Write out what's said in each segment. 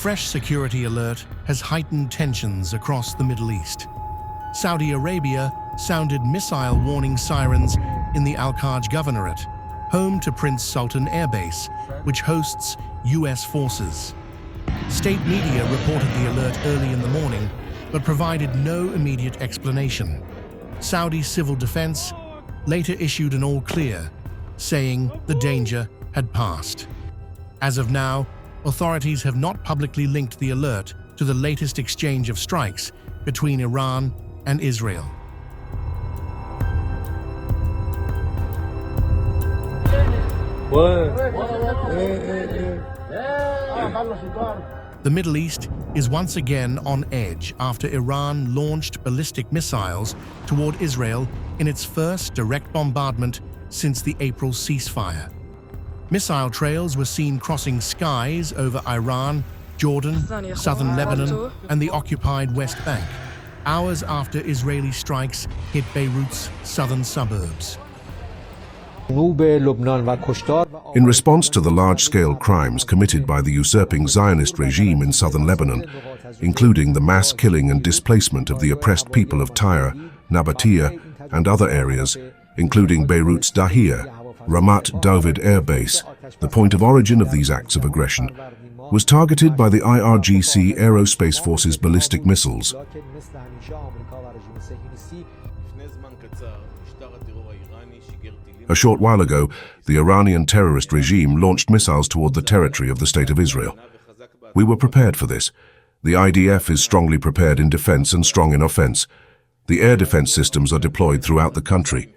fresh security alert has heightened tensions across the Middle East. Saudi Arabia sounded missile warning sirens in the Kharj governorate, home to Prince Sultan Air Base, which hosts US forces. State media reported the alert early in the morning, but provided no immediate explanation. Saudi civil defense later issued an all-clear, saying the danger had passed. As of now, authorities have not publicly linked the alert to the latest exchange of strikes between Iran and Israel. The Middle East is once again on edge after Iran launched ballistic missiles toward Israel in its first direct bombardment since the April ceasefire. Missile trails were seen crossing skies over Iran, Jordan, southern Lebanon, and the occupied West Bank, hours after Israeli strikes hit Beirut's southern suburbs. In response to the large-scale crimes committed by the usurping Zionist regime in southern Lebanon, including the mass killing and displacement of the oppressed people of Tyre, Nabatea, and other areas, including Beirut Dahiyeh, Ramat David Air Base, the point of origin of these acts of aggression, was targeted by the IRGC Aerospace Force's ballistic missiles. A short while ago, the Iranian terrorist regime launched missiles toward the territory of the State of Israel. We were prepared for this. The IDF is strongly prepared in defense and strong in offense. The air defense systems are deployed throughout the country.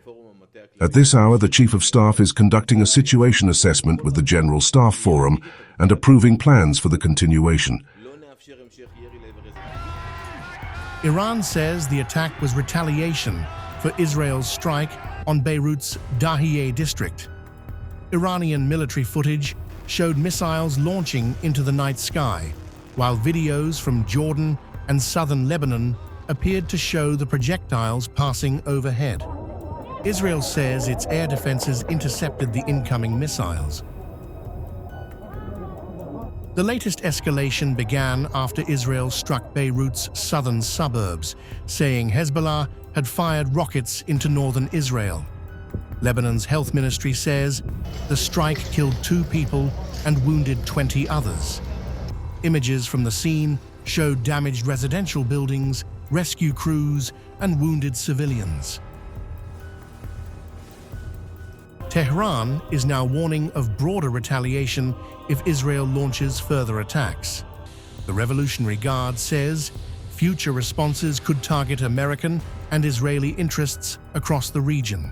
At this hour, the Chief of Staff is conducting a situation assessment with the General Staff Forum and approving plans for the continuation. Iran says the attack was retaliation for Israel's strike on Beirut's Dahiyeh district. Iranian military footage showed missiles launching into the night sky, while videos from Jordan and southern Lebanon appeared to show the projectiles passing overhead. Israel says its air defenses intercepted the incoming missiles. The latest escalation began after Israel struck Beirut's southern suburbs, saying Hezbollah had fired rockets into northern Israel. Lebanon's health ministry says the strike killed 2 people and wounded 20 others. Images from the scene showed damaged residential buildings, rescue crews, and wounded civilians. Tehran is now warning of broader retaliation if Israel launches further attacks. The Revolutionary Guard says future responses could target American and Israeli interests across the region.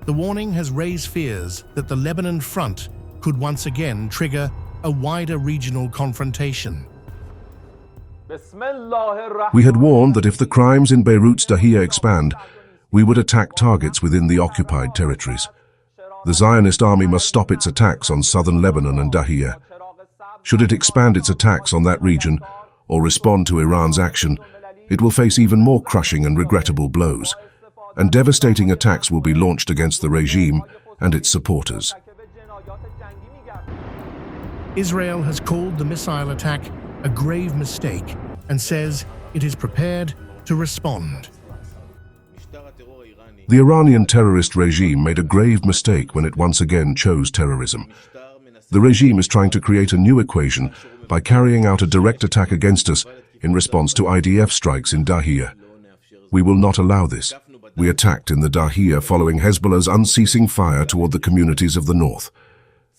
The warning has raised fears that the Lebanon front could once again trigger a wider regional confrontation. We had warned that if the crimes in Beirut Dahiyeh expand, we would attack targets within the occupied territories. The Zionist army must stop its attacks on southern Lebanon and Dahiyeh. Should it expand its attacks on that region or respond to Iran's action, it will face even more crushing and regrettable blows, and devastating attacks will be launched against the regime and its supporters. Israel has called the missile attack a grave mistake and says it is prepared to respond. The Iranian terrorist regime made a grave mistake when it once again chose terrorism. The regime is trying to create a new equation by carrying out a direct attack against us in response to IDF strikes in Dahiyeh. We will not allow this. We attacked in the Dahiyeh following Hezbollah's unceasing fire toward the communities of the north.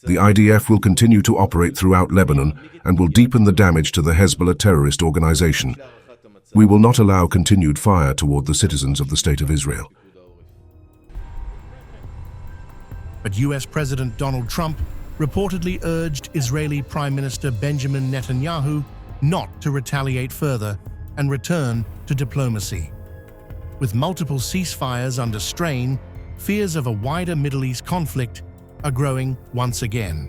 The IDF will continue to operate throughout Lebanon and will deepen the damage to the Hezbollah terrorist organization. We will not allow continued fire toward the citizens of the State of Israel. But US President Donald Trump reportedly urged Israeli Prime Minister Benjamin Netanyahu not to retaliate further and return to diplomacy. With multiple ceasefires under strain, fears of a wider Middle East conflict are growing once again.